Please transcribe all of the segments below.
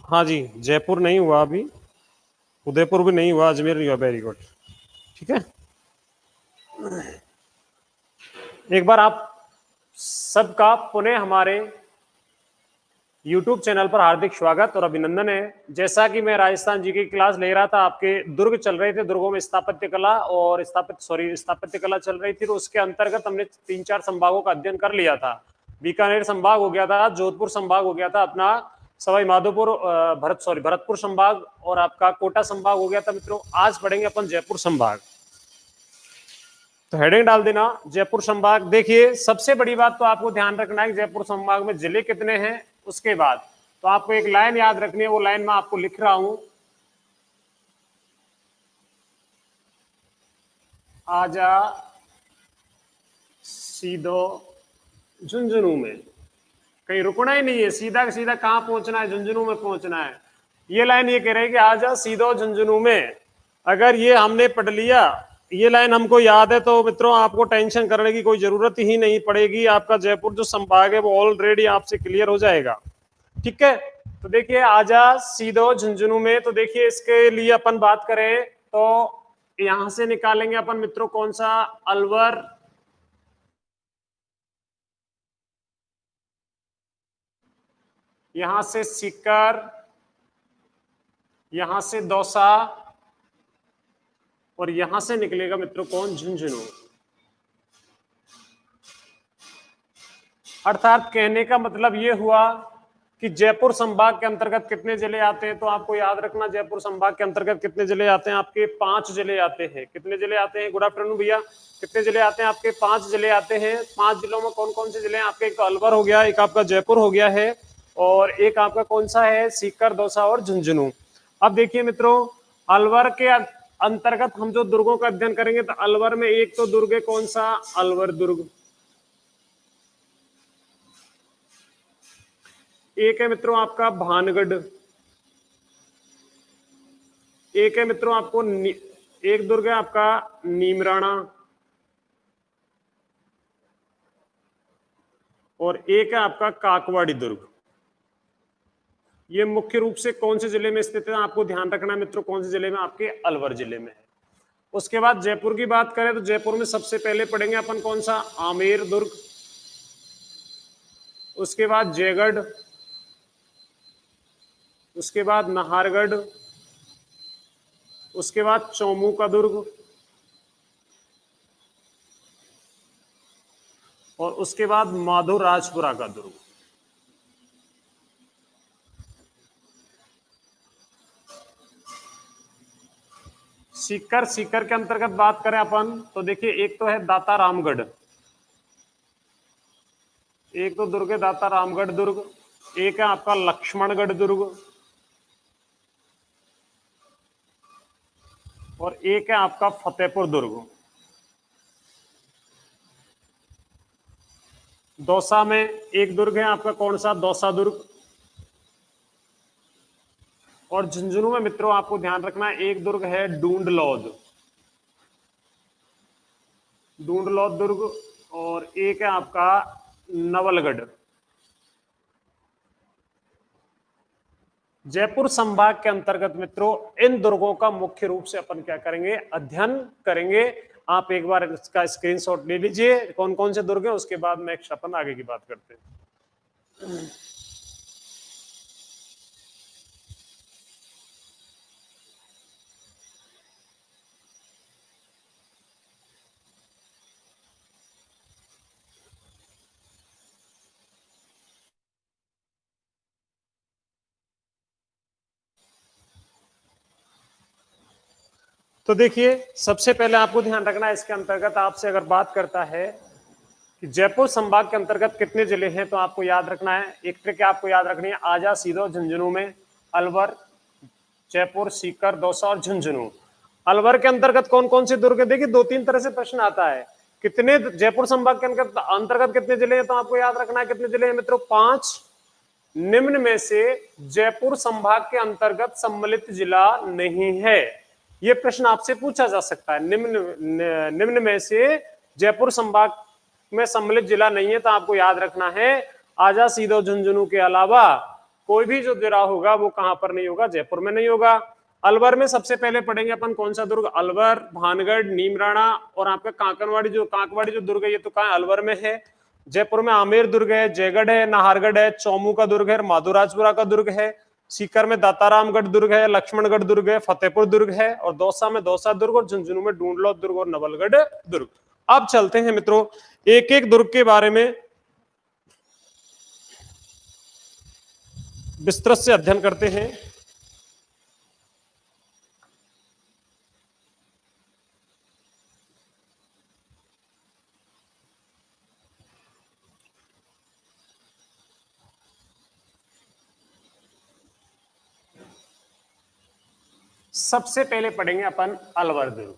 हाँ जी, जयपुर नहीं हुआ अभी, उदयपुर भी नहीं हुआ, अजमेर नहीं हुआ। Very good. ठीक है, एक बार आप सबका पुनः हमारे YouTube चैनल पर हार्दिक स्वागत और अभिनंदन है। जैसा कि मैं राजस्थान जी की क्लास ले रहा था, आपके दुर्ग चल रहे थे, दुर्गों में स्थापत्य कला और स्थापत्य कला चल रही थी, तो उसके अंतर्गत हमने 3-4 संभागों का अध्ययन कर लिया था। बीकानेर संभाग हो गया था, जोधपुर संभाग हो गया था, अपना सवाई माधोपुर भरतपुर संभाग, और आपका कोटा संभाग हो गया था। मित्रों, आज पढ़ेंगे अपन जयपुर संभाग। तो हेडिंग डाल देना जयपुर संभाग। देखिए, सबसे बड़ी बात तो आपको ध्यान रखना है कि जयपुर संभाग में जिले कितने हैं। उसके बाद तो आपको एक लाइन याद रखनी है, वो लाइन मैं आपको लिख रहा हूं। आजा सीधो झुंझुनू में, कहीं रुकना ही नहीं है, सीधा का सीधा कहां पहुंचना है, झुंझुनू में पहुंचना है। ये लाइन ये कह रही है कि आजा सीधो झुंझुनू में। अगर ये हमने पढ़ लिया, ये लाइन हमको याद है, तो मित्रों आपको टेंशन करने की कोई जरूरत ही नहीं पड़ेगी। आपका जयपुर जो संभाग है वो ऑलरेडी आपसे क्लियर हो जाएगा। ठीक है, तो देखिए, आजा सीधो झुंझुनू में, तो देखिए इसके लिए अपन बात करें तो यहां से निकालेंगे अपन मित्रों कौन सा, अलवर, यहां से सीकर, यहां से दौसा, और यहां से निकलेगा मित्रों कौन, झुंझुनू। अर्थात कहने का मतलब ये हुआ कि जयपुर संभाग के अंतर्गत कितने जिले आते हैं, तो आपको याद रखना जयपुर संभाग के अंतर्गत कितने जिले आते हैं, आपके 5 जिले आते हैं। कितने जिले आते हैं? गुड आफ्टरनून भैया, कितने जिले आते हैं आपके? 5 जिले आते हैं। 5 जिलों में कौन कौन से जिले हैं आपके? एक तो अलवर हो गया, एक आपका जयपुर हो गया है, और एक आपका कौन सा है, सीकर, दौसा और झुंझुनू। अब देखिए मित्रों, अलवर के अंतर्गत हम जो दुर्गों का अध्ययन करेंगे, तो अलवर में एक तो दुर्ग है, कौन सा, अलवर दुर्ग। एक है मित्रों आपका भानगढ़, एक है मित्रों आपको एक दुर्ग है आपका नीमराणा, और एक है आपका काकवाड़ी दुर्ग। ये मुख्य रूप से कौन से जिले में स्थित है, आपको ध्यान रखना है मित्रों, कौन से जिले में, आपके अलवर जिले में है। उसके बाद जयपुर की बात करें तो जयपुर में सबसे पहले पढ़ेंगे अपन कौन सा, आमेर दुर्ग, उसके बाद जयगढ़, उसके बाद नाहरगढ़, उसके बाद चौमू का दुर्ग, और उसके बाद माधोराजपुरा का दुर्ग। सीकर के अंतर्गत बात करें अपन तो देखिए, एक तो है दाता रामगढ़, एक तो दुर्ग है दाता रामगढ़ दुर्ग, एक है आपका लक्ष्मणगढ़ दुर्ग, और एक है आपका फतेहपुर दुर्ग। दौसा में एक दुर्ग है आपका, कौन सा, दौसा दुर्ग। और झुंझुनू में मित्रों आपको ध्यान रखना है, एक दुर्ग है डूंडलौद दुर्ग, और एक है आपका नवलगढ़। जयपुर संभाग के अंतर्गत मित्रों इन दुर्गों का मुख्य रूप से अपन क्या करेंगे, अध्ययन करेंगे। आप एक बार इसका स्क्रीनशॉट ले लीजिए, कौन कौन से दुर्ग हैं, उसके बाद नेक्स्ट अपन आगे की बात करते हैं। तो देखिए, सबसे पहले आपको ध्यान रखना है, इसके अंतर्गत आपसे अगर बात करता है कि जयपुर संभाग के अंतर्गत कितने जिले हैं, तो आपको याद रखना है, एक ट्रिक आपको याद रखनी है, आजा सीधो झुंझुनू में, अलवर, जयपुर, सीकर, दौसा और झुंझुनू। अलवर के अंतर्गत कौन कौन से दुर्ग है? देखिए, 2-3 तरह से प्रश्न आता है, कितने जयपुर संभाग के अंतर्गत कितने जिले हैं, तो आपको याद रखना है कितने जिले हैं मित्रों, 5। निम्न में से जयपुर संभाग के अंतर्गत सम्मिलित जिला नहीं है, यह प्रश्न आपसे पूछा जा सकता है। निम्न में से जयपुर संभाग में सम्मिलित जिला नहीं है, तो आपको याद रखना है, आजा सीधो झुंझुनू के अलावा कोई भी जो जिला होगा वो कहां पर नहीं होगा, जयपुर में नहीं होगा। अलवर में सबसे पहले पढ़ेंगे अपन कौन सा दुर्ग, अलवर, भानगढ़, नीमराणा और आपका कांकरवाड़ी जो दुर्ग है ये तो कहां, अलवर में है। जयपुर में आमेर दुर्ग है, जयगढ़ है, नाहरगढ़ है, चौमू का दुर्ग है, माधोराजपुरा का दुर्ग है, सीकर में दातारामगढ़ दुर्ग है, लक्ष्मणगढ़ दुर्ग है, फतेहपुर दुर्ग है, और दौसा में दौसा दुर्ग, और झुंझुनू में ढूंढलो दुर्ग और नवलगढ़ दुर्ग। अब चलते हैं मित्रों एक एक दुर्ग के बारे में विस्तृत से अध्ययन करते हैं। सबसे पहले पढ़ेंगे अपन अलवर दुर्ग।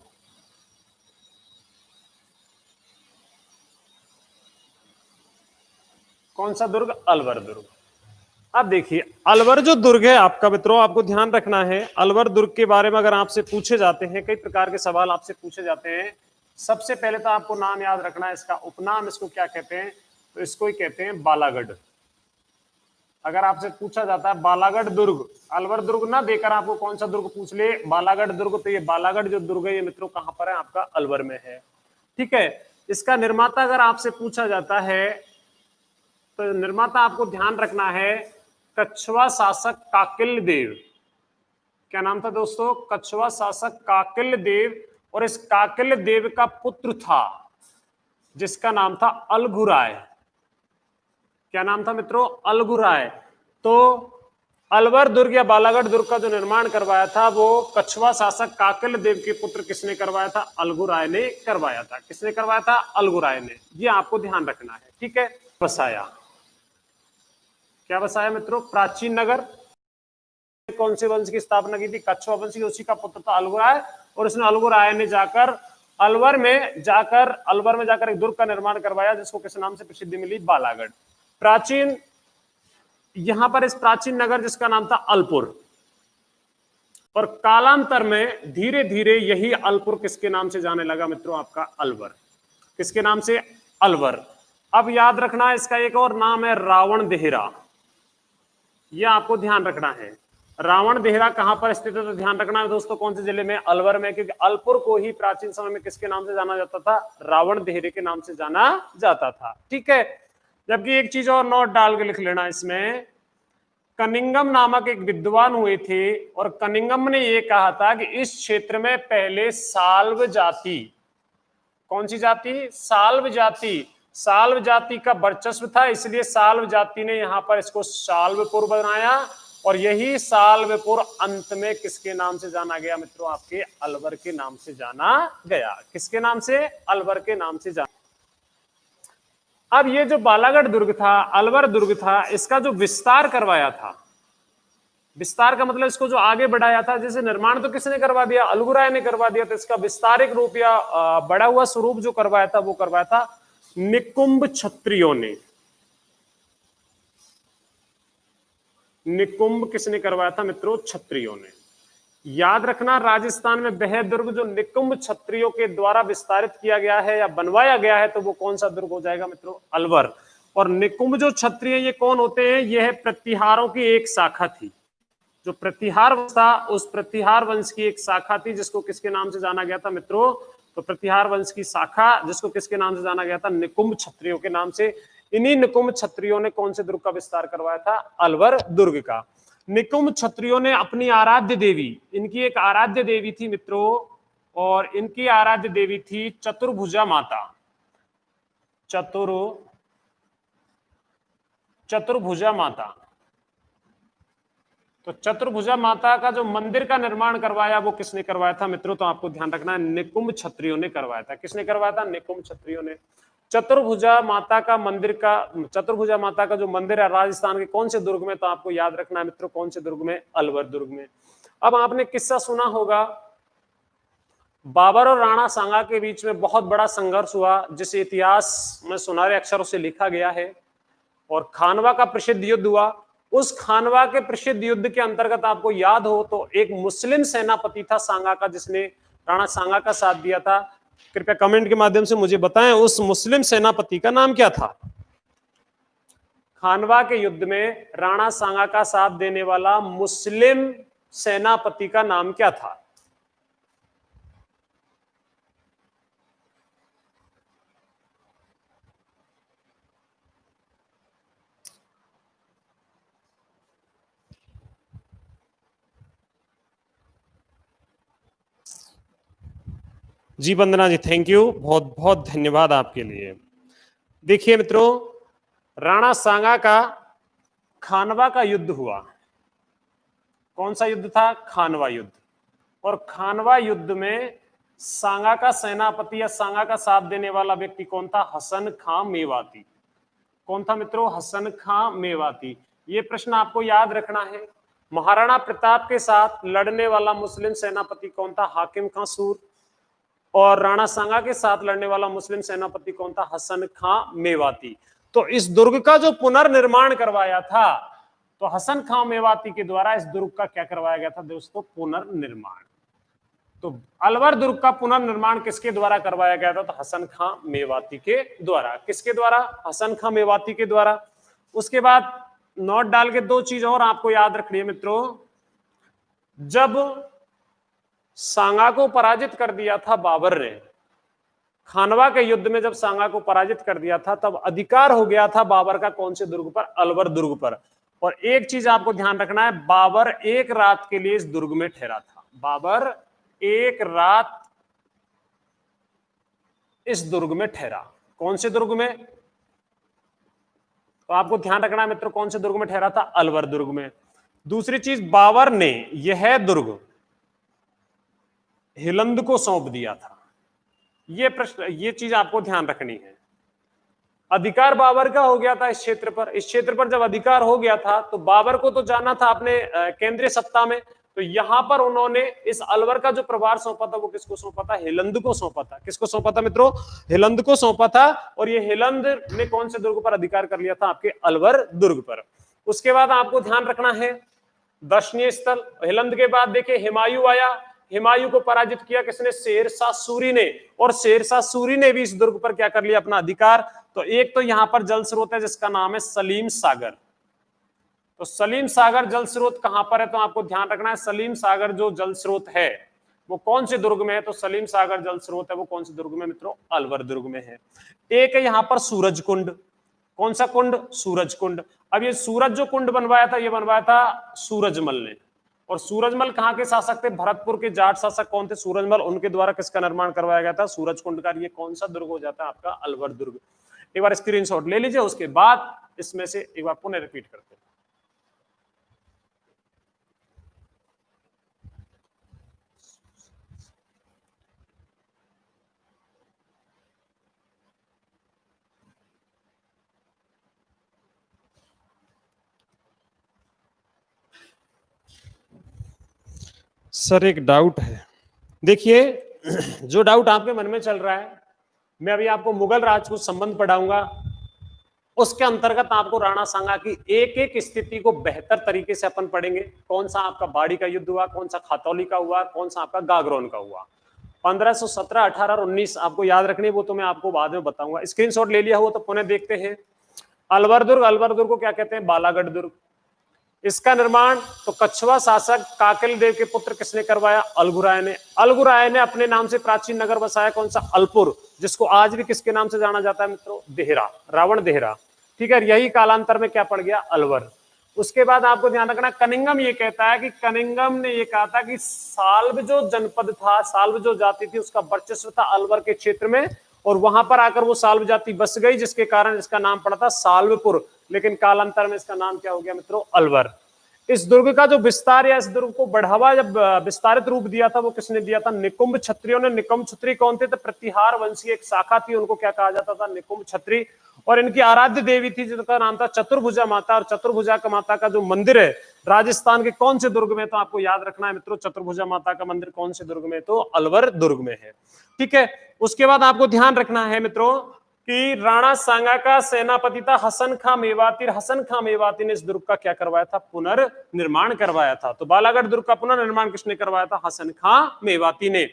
कौन सा दुर्ग, अलवर दुर्ग। अब देखिए अलवर जो दुर्ग है आपका मित्रों, आपको ध्यान रखना है अलवर दुर्ग के बारे में अगर आपसे पूछे जाते हैं, कई प्रकार के सवाल आपसे पूछे जाते हैं। सबसे पहले तो आपको नाम याद रखना है, इसका उपनाम इसको क्या कहते हैं, तो इसको ही कहते हैं बालागढ़। अगर आपसे पूछा जाता है बालागढ़ दुर्ग, अलवर दुर्ग ना देकर आपको कौन सा दुर्ग पूछ ले, बालागढ़ दुर्ग, तो ये बालागढ़ जो दुर्ग है ये मित्रों कहां पर है, आपका अलवर में है। ठीक है, इसका निर्माता अगर आपसे पूछा जाता है तो निर्माता आपको ध्यान रखना है कछवा शासक काकिल देव। क्या नाम था दोस्तों, कछवा शासक काकिल देव। और इस काकिल देव का पुत्र था जिसका नाम था अलगुराय। क्या नाम था मित्रों, अलगुराय। तो अलवर दुर्ग या बालागढ़ दुर्ग का जो निर्माण करवाया था वो कछवा शासक काकिल देव के पुत्र किसने करवाया था, अलगुराय ने करवाया था। किसने करवाया था, अलगुराय ने। ये आपको ध्यान रखना है। ठीक है, बसाया, क्या बसाया मित्रों, प्राचीन नगर। कौन से वंश की स्थापना की थी, कछवा वंश की, उसी का पुत्र था अलगुराय। और उसने अलगुराय ने जाकर अलवर में जाकर एक दुर्ग का निर्माण करवाया जिसको किस नाम से प्रसिद्धि मिली, बालागढ़। प्राचीन, यहां पर इस प्राचीन नगर जिसका नाम था अलपुर, और कालांतर में धीरे धीरे यही अलपुर किसके नाम से जाने लगा मित्रों, आपका अलवर। किसके नाम से, अलवर। अब याद रखना इसका एक और नाम है रावण देहरा, यह आपको ध्यान रखना है। रावण देहरा कहां पर स्थित है, तो ध्यान रखना है दोस्तों कौन से जिले में, अलवर में, क्योंकि अलपुर को ही प्राचीन समय में किसके नाम से जाना जाता था, रावण देहरे के नाम से जाना जाता था। ठीक है, जबकि एक चीज और नोट डाल के लिख लेना इसमें, कनिंगम नामक एक विद्वान हुए थे और कनिंगम ने यह कहा था कि इस क्षेत्र में पहले साल्व जाति, कौन सी जाति, साल्व जाति, साल्व जाति का वर्चस्व था, इसलिए साल्व जाति ने यहां पर इसको साल्वपुर बनाया। और यही साल्वपुर अंत में किसके नाम से जाना गया मित्रों, आपके अलवर के नाम से जाना गया। किसके नाम से, अलवर के नाम से जाना। अब ये जो बालागढ़ दुर्ग था, अलवर दुर्ग था, इसका जो विस्तार करवाया था, विस्तार का मतलब इसको जो आगे बढ़ाया था, जैसे निर्माण तो किसने करवा दिया, अलगुराय ने करवा दिया, तो इसका विस्तारिक रूप या बड़ा हुआ स्वरूप जो करवाया था वो करवाया था निकुंभ क्षत्रियों ने। निकुंभ किसने करवाया था मित्रों, क्षत्रियों ने। याद रखना राजस्थान में वह दुर्ग जो निकुंभ क्षत्रियों के द्वारा विस्तारित किया गया है या बनवाया गया है, तो वो कौन सा दुर्ग हो जाएगा मित्रों, अलवर। और निकुंभ जो क्षत्रिय ये कौन होते हैं, यह प्रतिहारों की एक शाखा थी। जो प्रतिहार वंश था उस प्रतिहार वंश की एक शाखा थी जिसको किसके नाम से जाना गया था मित्रों, तो प्रतिहार वंश की शाखा जिसको किसके नाम से जाना गया था, निकुंभ क्षत्रियों के नाम से। इन्हीं निकुंभ क्षत्रियों ने कौन से दुर्ग का विस्तार करवाया था, अलवर दुर्ग का। निकुंभ क्षत्रियों ने अपनी आराध्य देवी, इनकी एक आराध्य देवी थी मित्रों, और इनकी आराध्य देवी थी चतुर्भुजा माता। चतुर्भुजा माता। तो चतुर्भुजा माता का जो मंदिर का निर्माण करवाया वो किसने करवाया था मित्रों, तो आपको ध्यान रखना है निकुंभ क्षत्रियों ने करवाया था। किसने करवाया था, निकुंभ क्षत्रियों ने। चतुर्भुजा माता का मंदिर का, चतुर्भुजा माता का जो मंदिर है राजस्थान के कौन से दुर्ग में, तो आपको याद रखना है मित्रों कौन से दुर्ग में, अलवर दुर्ग में। अब आपने किस्सा सुना होगा, बाबर और राणा सांगा के बीच में बहुत बड़ा संघर्ष हुआ जिसे इतिहास में सुनहरे अक्षरों से लिखा गया है, और खानवा का प्रसिद्ध युद्ध हुआ। उस खानवा के प्रसिद्ध युद्ध के अंतर्गत आपको याद हो तो एक मुस्लिम सेनापति था सांगा का, जिसने राणा सांगा का साथ दिया था। कृपया कमेंट के माध्यम से मुझे बताएं उस मुस्लिम सेनापति का नाम क्या था। खानवा के युद्ध में राणा सांगा का साथ देने वाला मुस्लिम सेनापति का नाम क्या था? जी वंदना जी, थैंक यू, बहुत बहुत धन्यवाद आपके लिए। देखिए मित्रों, राणा सांगा का खानवा का युद्ध हुआ। कौन सा युद्ध था? खानवा युद्ध। और खानवा युद्ध में सांगा का सेनापति या सांगा का साथ देने वाला व्यक्ति कौन था? हसन खां मेवाती। कौन था मित्रों? हसन खां मेवाती। ये प्रश्न आपको याद रखना है। महाराणा प्रताप के साथ लड़ने वाला मुस्लिम सेनापति कौन था? हाकिम खां सूर। और राणा सांगा के साथ लड़ने वाला मुस्लिम सेनापति कौन था? हसन खां मेवाती। तो इस दुर्ग का जो पुनर्निर्माण करवाया था, तो हसन खां मेवाती के द्वारा इस दुर्ग का क्या करवाया गया था दोस्तों? पुनर्निर्माण। तो अलवर दुर्ग का पुनर्निर्माण किसके द्वारा करवाया गया था? तो हसन खां मेवाती के द्वारा। किसके द्वारा? हसन खां मेवाती के द्वारा। उसके बाद नोट डाल के दो चीज और आपको याद रखनी है मित्रों। जब सांगा को पराजित कर दिया था बाबर ने, खानवा के युद्ध में जब सांगा को पराजित कर दिया था, तब अधिकार हो गया था बाबर का कौन से दुर्ग पर? अलवर दुर्ग पर। और एक चीज आपको ध्यान रखना है, बाबर एक रात के लिए इस दुर्ग में ठहरा था। बाबर एक रात इस दुर्ग में ठहरा। कौन से दुर्ग में? तो आपको ध्यान रखना है मित्रों, कौन से दुर्ग में ठहरा था? अलवर दुर्ग में। दूसरी चीज, बाबर ने यह दुर्ग हिलंद को सौंप दिया था। यह प्रश्न, यह चीज आपको ध्यान रखनी है। अधिकार बाबर का हो गया था इस क्षेत्र पर। इस क्षेत्र पर जब अधिकार हो गया था, तो बाबर को तो जाना था अपने केंद्रीय सत्ता में। तो यहां पर उन्होंने इस अलवर का जो प्रभार सौंपा था, वो किसको सौंपा था? हिलंद को सौंपा था। किसको सौंपा था मित्रों? हिलंद को सौंपा था। और ये हिलंद ने कौन से दुर्ग पर अधिकार कर लिया था? आपके अलवर दुर्ग पर। उसके बाद आपको ध्यान रखना है दर्शनीय स्थल। हिलंद के बाद देखिए हुमायूं आया। हुमायूं को पराजित किया किसने? शेरशाह सूरी ने। और शेरशाह सूरी ने भी इस दुर्ग पर क्या कर लिया? अपना अधिकार। तो एक तो यहां पर जल स्रोत है जिसका नाम है सलीम सागर। तो सलीम सागर जल स्रोत कहां पर है? तो आपको ध्यान रखना है, सलीम सागर जो जल स्रोत है वो कौन से दुर्ग में है? तो सलीम सागर जल स्रोत है वो कौन से दुर्ग में मित्रों? अलवर दुर्ग में है। एक है यहां पर सूरज कुंड। कौन सा कुंड? सूरज कुंड। अब ये सूरज जो कुंड बनवाया था, ये बनवाया था सूरजमल ने। और सूरजमल कहां के शासक थे? भरतपुर के जाट शासक कौन थे? सूरजमल। उनके द्वारा किसका निर्माण करवाया गया था? सूरज कुंड का। ये कौन सा दुर्ग हो जाता है? आपका अलवर दुर्ग। एक बार स्क्रीनशॉट ले लीजिए, उसके बाद इसमें से एक बार पुनः रिपीट करते हैं। सर एक डाउट है। देखिए, जो डाउट आपके मन में चल रहा है, मैं अभी आपको मुगल राजपूत संबंध पढ़ाऊंगा। उसके अंतर्गत आपको राणा सांगा की एक एक स्थिति को बेहतर तरीके से अपन पढ़ेंगे। कौन सा आपका बाड़ी का युद्ध हुआ, कौन सा खातौली का हुआ, कौन सा आपका गागरोन का हुआ। 1517, 18 और 19 आपको याद रखनी है, वो तो मैं आपको बाद में बताऊंगा। स्क्रीनशॉट ले लिया हो तो पुनः देखते हैं। अलवर दुर्ग, अलवर दुर्ग को क्या कहते हैं? बालागढ़ दुर्ग। इसका निर्माण तो कछवा शासक काकल देव के पुत्र किसने करवाया? अलगुराय ने। अलगुराय ने अपने नाम से प्राचीन नगर बसाया, कौन सा? अलपुर, जिसको आज भी किसके नाम से जाना जाता है मित्रों? देहरा, रावण देहरा। ठीक है, यही कालांतर में क्या पड़ गया? अलवर। उसके बाद आपको ध्यान रखना, कनिंगम ये कहता है कि कनिंगम ने ये कहा था कि साल्व जो जनपद था, साल्व जो जाति थी, उसका वर्चस्व था अलवर के क्षेत्र में, और वहां पर आकर वो साल्व जाति बस गई, जिसके कारण इसका नाम पड़ा था साल्वपुर। लेकिन कालांतर में इसका नाम क्या हो गया मित्रों? अलवर। इस दुर्ग का जो विस्तार या इस दुर्ग को बढ़ावा जब विस्तारित रूप दिया था, वो किसने दिया था? निकुंभ क्षत्रियों ने। निकुंभ क्षत्रिय कौन थे? तो प्रतिहार वंशी एक शाखा थी, उनको क्या कहा जाता था? निकुंभ क्षत्रिय। और इनकी आराध्य देवी थी जिनका नाम था चतुर्भुजा माता। और चतुर्भुजा का माता का जो मंदिर है राजस्थान के कौन से दुर्ग में? तो आपको याद रखना है मित्रों, चतुर्भुजा माता का मंदिर कौन से दुर्ग में? तो अलवर दुर्ग में है। ठीक है, उसके बाद आपको ध्यान रखना है मित्रों कि राणा सांगा का सेनापति था हसन खां मेवाती। हसन खां मेवाती ने इस दुर्ग का क्या करवाया था? पुनर्निर्माण करवाया था। तो बालागढ़ दुर्ग का पुनर्निर्माण किसने करवाया था? हसन खां मेवाती ने।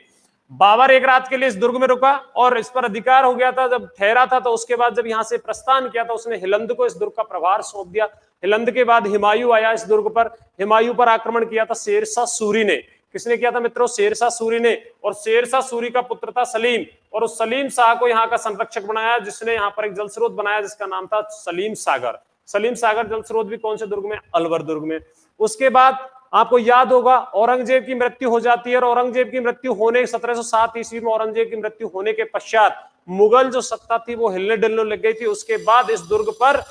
बाबर एक रात के लिए इस दुर्ग में रुका और इस पर अधिकार हो गया था। जब ठहरा था तो उसके बाद जब यहां से प्रस्थान किया तो उसने हिलंद को इस दुर्ग का प्रभार सौंप दिया। हिलंद के बाद हुमायूं आया इस दुर्ग पर। हुमायूं पर आक्रमण किया था शेरशाह सूरी ने। किसने किया था मित्रों? शेरशाह सूरी ने। और शेरशाह सूरी का पुत्र था सलीम, और उस सलीम शाह को यहाँ का संरक्षक बनाया, जिसने यहाँ पर एक जल स्रोत बनाया जिसका नाम था सलीम सागर। सलीम सागर जल स्रोत भी कौन से दुर्ग में? अलवर दुर्ग में। उसके बाद आपको याद होगा औरंगजेब की मृत्यु हो जाती है, और औरंगजेब की मृत्यु होने 1707 ईस्वी में औरंगजेब की मृत्यु होने के पश्चात मुगल जो सत्ता थी वो हिलने डुलने लग गई थी। उसके बाद इस दुर्ग पर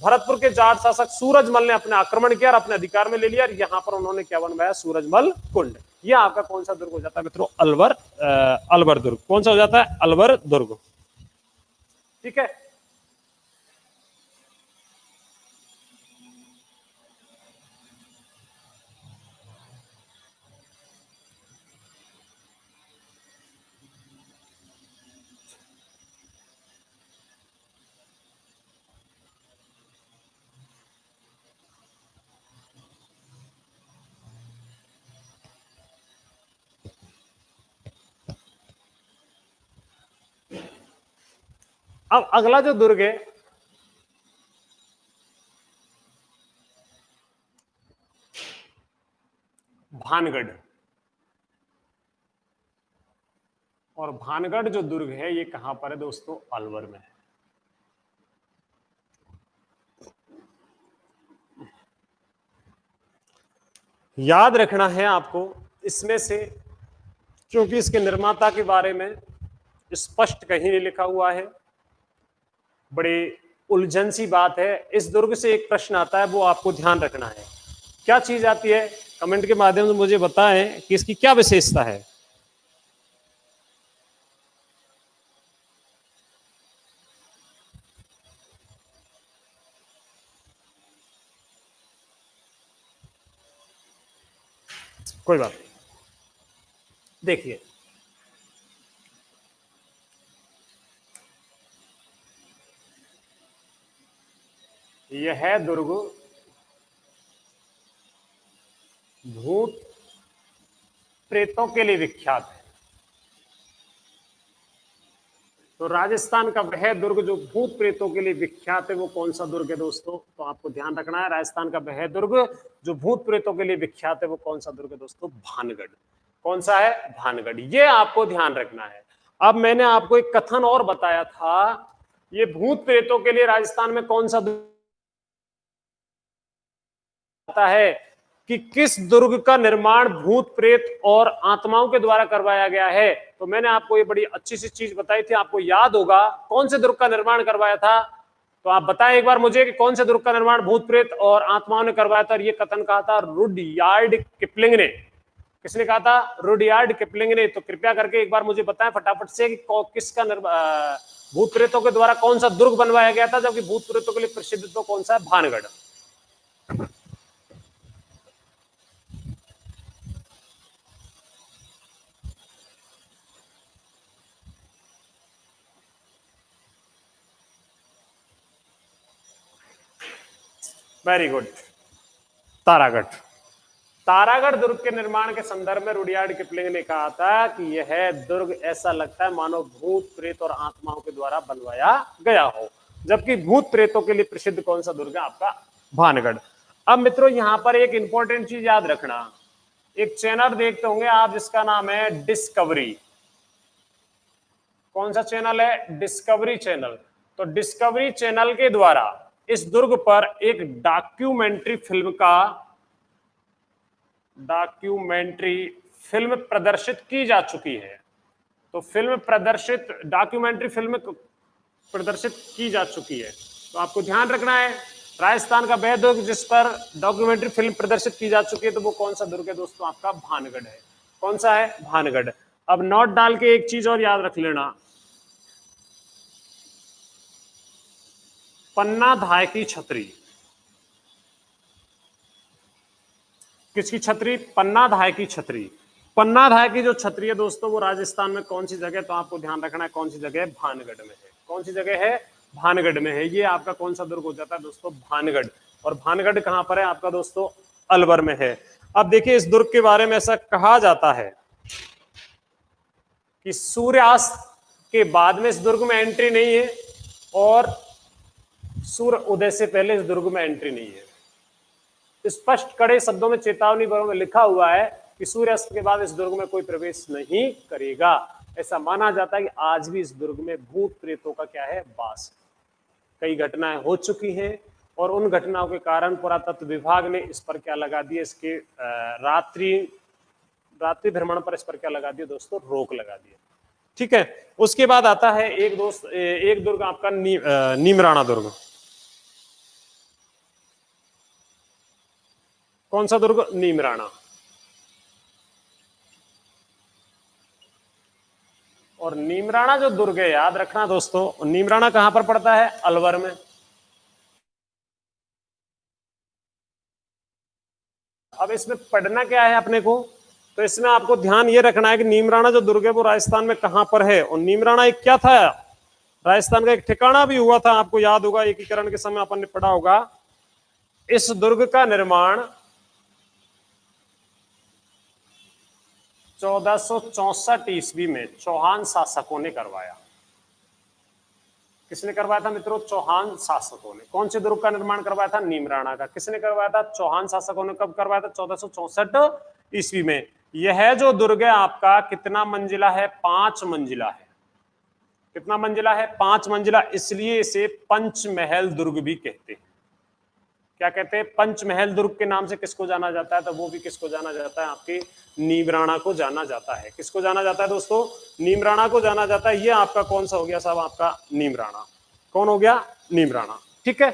भरतपुर के जाट शासक सूरजमल ने अपने आक्रमण किया और अपने अधिकार में ले लिया, और यहां पर उन्होंने क्या बनवाया? सूरजमल कुंड। ये आपका कौन सा दुर्ग हो जाता है मित्रों? अलवर, अलवर दुर्ग। कौन सा हो जाता है? अलवर दुर्ग। ठीक है। अब अगला जो दुर्ग है भानगढ़, और भानगढ़ जो दुर्ग है ये कहां पर है दोस्तों? अलवर में है। याद रखना है आपको इसमें से, क्योंकि इसके निर्माता के बारे में स्पष्ट कहीं नहीं लिखा हुआ है, बड़ी उलझन सी बात है। इस दुर्ग से एक प्रश्न आता है, वो आपको ध्यान रखना है। क्या चीज आती है? कमेंट के माध्यम से मुझे बताएं कि इसकी क्या विशेषता है। कोई बात नहीं, देखिए यह दुर्ग भूत प्रेतों के लिए विख्यात है। तो राजस्थान का वह दुर्ग जो भूत प्रेतों के लिए विख्यात है वो कौन सा दुर्ग है दोस्तों? तो आपको ध्यान रखना है, राजस्थान का वह दुर्ग जो भूत प्रेतों के लिए विख्यात है वो कौन सा दुर्ग है दोस्तों? भानगढ़। कौन सा है? भानगढ़। ये आपको ध्यान रखना है। अब मैंने आपको एक कथन और बताया था, ये भूत प्रेतों के लिए राजस्थान में कौन सा दुर्ग आता है कि किस दुर्ग का निर्माण भूत प्रेत और आत्माओं के द्वारा करवाया गया है। तो मैंने आपको ये बड़ी अच्छी सी चीज बताई थी, आपको याद होगा कौन से दुर्ग का निर्माण करवाया था? तो आप बताएं एक बार मुझे कि कौन से दुर्ग का निर्माण भूत प्रेत और आत्माओं ने करवाया था। और ये कथन कहा था रुडयार्ड किपलिंग ने। किसने कहा था? रुडयार्ड किपलिंग ने। तो कृपया करके एक बार मुझे बताएं फटाफट से कि किसका भूत प्रेतों के द्वारा कौन सा दुर्ग बनवाया गया था, जबकि भूत प्रेतों के लिए प्रसिद्ध तो कौन सा है? भानगढ़। Very good, Taragarh. तारागढ़ दुर्ग के निर्माण के संदर्भ में रुडयार्ड किपलिंग ने कहा था कि यह दुर्ग ऐसा लगता है मानो भूत प्रेत और आत्माओं के द्वारा बनवाया गया हो, जबकि भूत प्रेतों के लिए प्रसिद्ध कौन सा दुर्ग है? आपका भानगढ़। अब मित्रों यहां पर एक इंपॉर्टेंट चीज याद रखना, एक चैनल देखते होंगे आप जिसका नाम है डिस्कवरी। कौन सा चैनल है? Discovery channel. तो डिस्कवरी चैनल के द्वारा इस दुर्ग पर एक डॉक्यूमेंट्री प्रदर्शित की जा चुकी है। तो डॉक्यूमेंट्री फिल्म प्रदर्शित की जा चुकी है। तो आपको ध्यान रखना है, राजस्थान का वह दुर्ग जिस पर डॉक्यूमेंट्री फिल्म प्रदर्शित की जा चुकी है, तो वो कौन सा दुर्ग है दोस्तों? आपका भानगढ़ है। कौन सा है? भानगढ़। अब नोट डाल के एक चीज और याद रख लेना, पन्ना धाय की छतरी। किसकी छतरी? पन्ना धाय की छतरी। पन्ना धाय की जो छतरी है दोस्तों वो राजस्थान में कौन सी जगह? तो आपको ध्यान रखना है कौन सी जगह है? भानगढ़ में है। कौन सी जगह है? भानगढ़ में है। ये आपका कौन सा दुर्ग हो जाता है दोस्तों? भानगढ़। और भानगढ़ कहां पर है आपका दोस्तों? अलवर में है। अब देखिए इस दुर्ग के बारे में ऐसा कहा जाता है कि सूर्यास्त के बाद में इस दुर्ग में एंट्री नहीं है और सूर्य उदय से पहले इस दुर्ग में एंट्री नहीं है। स्पष्ट कड़े शब्दों में चेतावनी में लिखा हुआ है कि सूर्यास्त के बाद इस दुर्ग में कोई प्रवेश नहीं करेगा। ऐसा माना जाता है कि आज भी इस दुर्ग में भूत प्रेतों का क्या है, वास। कई घटनाएं हो चुकी हैं और उन घटनाओं के कारण पुरातत्व विभाग ने इस पर क्या लगा दिया, इसके रात्रि भ्रमण पर इस पर क्या लगा दिया दोस्तों, रोक लगा दिया। ठीक है, उसके बाद आता है एक दुर्ग आपका नीमराणा दुर्ग। कौन सा दुर्ग, नीमराणा। और नीमराणा जो दुर्ग है, याद रखना दोस्तों, नीमराणा कहां पर पड़ता है, अलवर में। अब इसमें पढ़ना क्या है अपने को, तो इसमें आपको ध्यान ये रखना है कि नीमराणा जो दुर्ग है वो राजस्थान में कहां पर है। और नीमराणा एक क्या था, राजस्थान का एक ठिकाना भी हुआ था, आपको याद होगा, एकीकरण के समय अपन ने पढ़ा होगा। इस दुर्ग का निर्माण 1464 ईस्वी में चौहान शासकों ने करवाया। किसने करवाया था मित्रों, चौहान शासकों ने। कौन से दुर्ग का निर्माण करवाया था, नीमराणा का। किसने करवाया था, चौहान शासकों ने। कब करवाया था, 1464 ईस्वी में। यह जो दुर्ग है आपका कितना मंजिला है, 5 मंजिला है। कितना मंजिला है, 5 मंजिला। इसलिए इसे पंचमहल दुर्ग भी कहते हैं। क्या कहते हैं, पंचमहल दुर्ग के नाम से किसको जाना जाता है, तो वो भी किसको जाना जाता है, आपके नीमराणा को जाना जाता है। किसको जाना जाता है दोस्तों, नीमराणा को जाना जाता है। ये आपका कौन सा हो गया साहब, आपका नीमराणा। कौन हो गया, नीमराणा। ठीक है,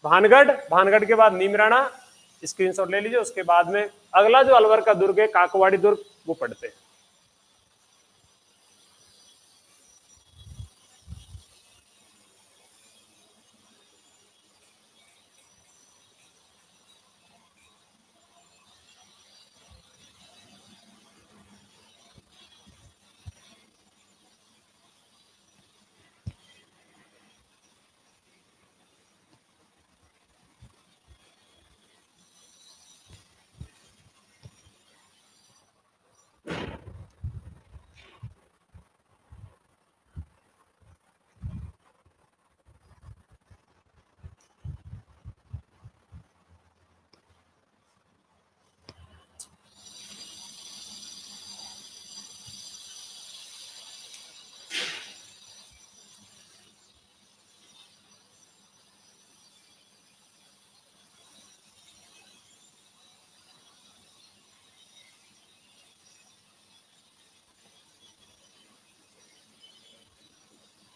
भानगढ़, भानगढ़ के बाद नीमराणा, स्क्रीनशॉट ले लीजिए। उसके बाद में अगला जो अलवर का दुर्ग है, काकवाड़ी दुर्ग, वो पढ़ते हैं।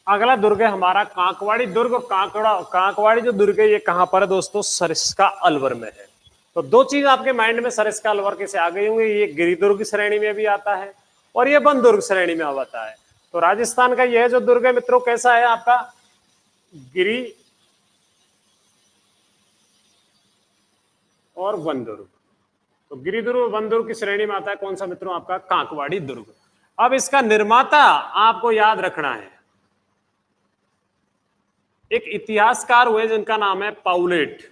अगला दुर्ग है हमारा कांकवाड़ी दुर्ग। कांकवाड़ी जो दुर्ग है ये कहां पर है दोस्तों, सरिस्का अलवर में है। तो दो चीज आपके माइंड में सरिस्का अलवर के से आ गई होंगी, ये गिरिदुर्ग श्रेणी में भी आता है और ये वन दुर्ग श्रेणी में आता है। तो राजस्थान का यह जो दुर्ग है मित्रों कैसा है आपका, गिरी और वन दुर्ग। तो गिरिदुर्ग वन दुर्ग की श्रेणी में आता है कौन सा मित्रों, आपका कांकवाड़ी दुर्ग। अब इसका निर्माता आपको याद रखना है, एक इतिहासकार हुए जिनका नाम है पाउलेट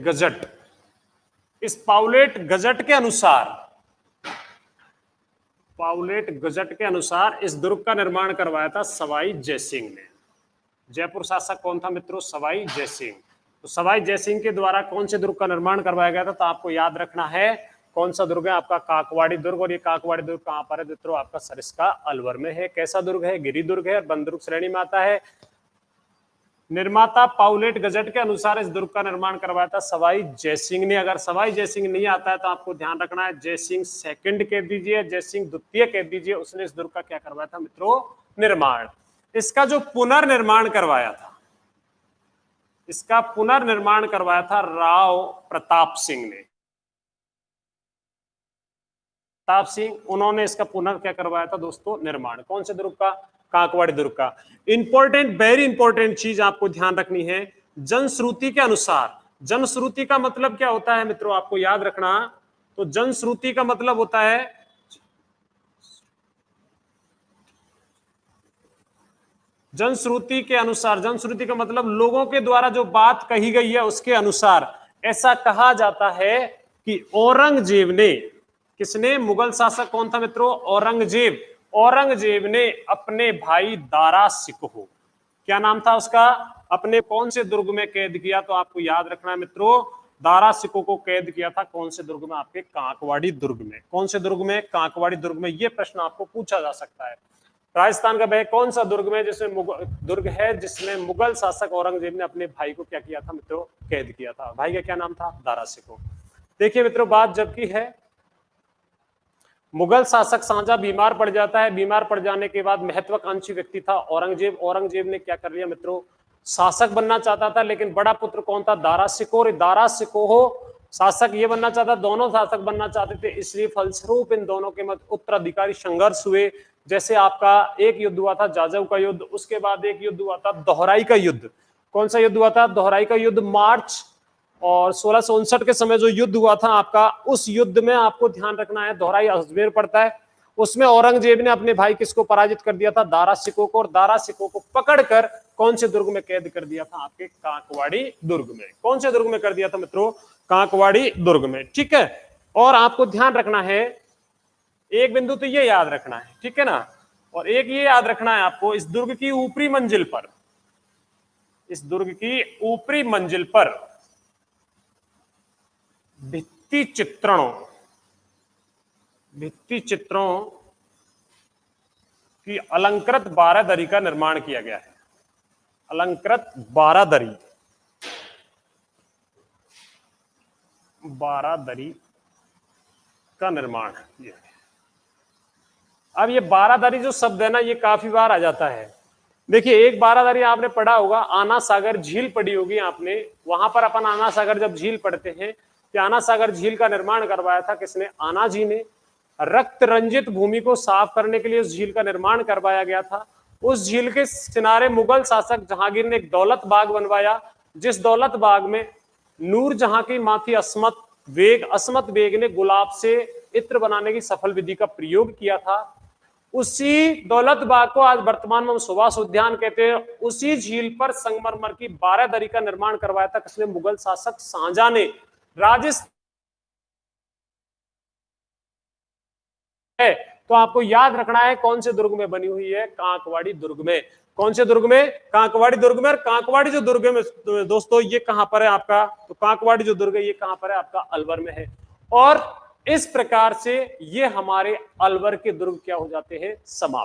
गजट। इस पाउलेट गजट के अनुसार इस दुर्ग का निर्माण करवाया था सवाई जयसिंह ने। जयपुर शासक कौन था मित्रों, सवाई जयसिंह। तो सवाई जयसिंह के द्वारा कौन से दुर्ग का निर्माण करवाया गया था, तो आपको याद रखना है कौन सा दुर्ग है, आपका काकवाड़ी दुर्ग। और ये काकवाड़ी दुर्ग कहां पर है मित्रों, आपका सरिस्का अलवर में है। कैसा दुर्ग है, गिरी दुर्ग है, वन दुर्ग श्रेणी में आता है। निर्माता पाउलेट गजट के अनुसार इस दुर्ग का निर्माण करवाया था सवाई जयसिंह ने। अगर सवाई जयसिंह नहीं आता है तो आपको ध्यान रखना है जयसिंह सेकंड कह दीजिए, जयसिंह द्वितीय कह दीजिए, उसने इस दुर्ग का क्या करवाया था मित्रों, निर्माण। इसका जो पुनर्निर्माण करवाया था, इसका पुनर्निर्माण करवाया था राव प्रताप सिंह ने। प्रताप सिंह, उन्होंने इसका पुनः क्या करवाया था दोस्तों, निर्माण। कौन से दुर्ग का, काकवाड़ी दुर्ग का। इंपॉर्टेंट, वेरी इंपॉर्टेंट चीज आपको ध्यान रखनी है, जनश्रुति के अनुसार। जनश्रुति का मतलब क्या होता है मित्रों, आपको याद रखना। तो जनश्रुति का मतलब होता है, जनश्रुति के अनुसार, जनश्रुति का मतलब लोगों के द्वारा जो बात कही गई है उसके अनुसार ऐसा कहा जाता है कि औरंगजेब ने, किसने, मुगल शासक कौन था मित्रों, औरंगजेब, औरंगजेब ने अपने भाई दारा शिकोह, क्या नाम था उसका, अपने कौन से दुर्ग में कैद किया, तो आपको याद रखना है मित्रों, दारा शिकोह को कैद किया था कौन से दुर्ग में, आपके कांकवाड़ी दुर्ग में। कौन से दुर्ग में, कांकवाड़ी दुर्ग में। यह प्रश्न आपको पूछा जा सकता है। राजस्थान का वह कौन सा दुर्ग में जिसमें दुर्ग है जिसमें मुगल शासक औरंगजेब ने अपने भाई को क्या किया था मित्रों, कैद किया था। भाई का क्या नाम था, दारा शिकोह। देखिए मित्रों, बात जबकि है, मुगल शासक शाहजहां बीमार पड़ जाता है, बीमार पड़ जाने के बाद महत्वाकांक्षी व्यक्ति था औरंगजेब, औरंगजेब ने क्या कर लिया मित्रों, शासक बनना चाहता था, लेकिन बड़ा पुत्र कौन था, दारा शिकोह, दारा शिकोह शासक ये बनना चाहता, दोनों शासक बनना चाहते थे, इसलिए फलस्वरूप इन दोनों के मध्य उत्तराधिकारी संघर्ष हुए। जैसे आपका एक युद्ध हुआ था जाजव का युद्ध, उसके बाद एक युद्ध हुआ था दोहराई का युद्ध। कौन सा युद्ध हुआ था, दोहराई का युद्ध, मार्च और 1659 के समय जो युद्ध हुआ था आपका, उस युद्ध में आपको ध्यान रखना है, दोहराई अजमेर पड़ता है, उसमें औरंगजेब ने अपने भाई किसको पराजित कर दिया था, दारा शिकोह को, और दारा शिकोह को पकड़कर कौन से दुर्ग में कैद कर दिया था, आपके कांकवाड़ी दुर्ग में। कौन से दुर्ग में कर दिया था मित्रों, कांकवाड़ी दुर्ग में। ठीक है, और आपको ध्यान रखना है, एक बिंदु तो ये याद रखना है, ठीक है ना, और एक ये याद रखना है आपको, इस दुर्ग की ऊपरी मंजिल पर, इस दुर्ग की ऊपरी मंजिल पर भित्ति चित्रों की अलंकृत बारादरी का निर्माण किया गया है। अलंकृत बारादरी का निर्माण किया गया। अब ये बारादरी जो शब्द है ना, ये काफी बार आ जाता है। देखिए, एक बारादरी आपने पढ़ा होगा, आना सागर झील पढ़ी होगी आपने, वहां पर अपन आना सागर जब झील पढ़ते हैं, कि आना सागर झील का निर्माण करवाया था किसने, आना जी ने। रक्त रंजित भूमि को साफ करने के लिए उस झील का निर्माण करवाया गया था। उस झील के किनारे मुगल शासक जहांगीर ने एक दौलत बाग बनवाया, जिस दौलत बाग में नूरजहां की मां थी अस्मत बेग ने गुलाब से इत्र बनाने की सफल विधि का प्रयोग किया था। उसी दौलत बाग को आज वर्तमान में हम सुभाष उद्यान कहते हैं। उसी झील पर संगमरमर की बारादरी का निर्माण करवाया था किसने, मुगल शासक शाहजहां ने। राजस्थान है तो आपको याद रखना है कौन से दुर्ग में बनी हुई है, कांकवाड़ी दुर्ग में। कौन से दुर्ग में, कांकवाड़ी दुर्ग में। और कांकवाड़ी जो दुर्ग है दोस्तों, ये कहां पर है आपका, तो कांकवाड़ी जो दुर्ग है ये कहां पर है, आपका अलवर में है। और इस प्रकार से ये हमारे अलवर के दुर्ग क्या हो जाते हैं, समाप्त।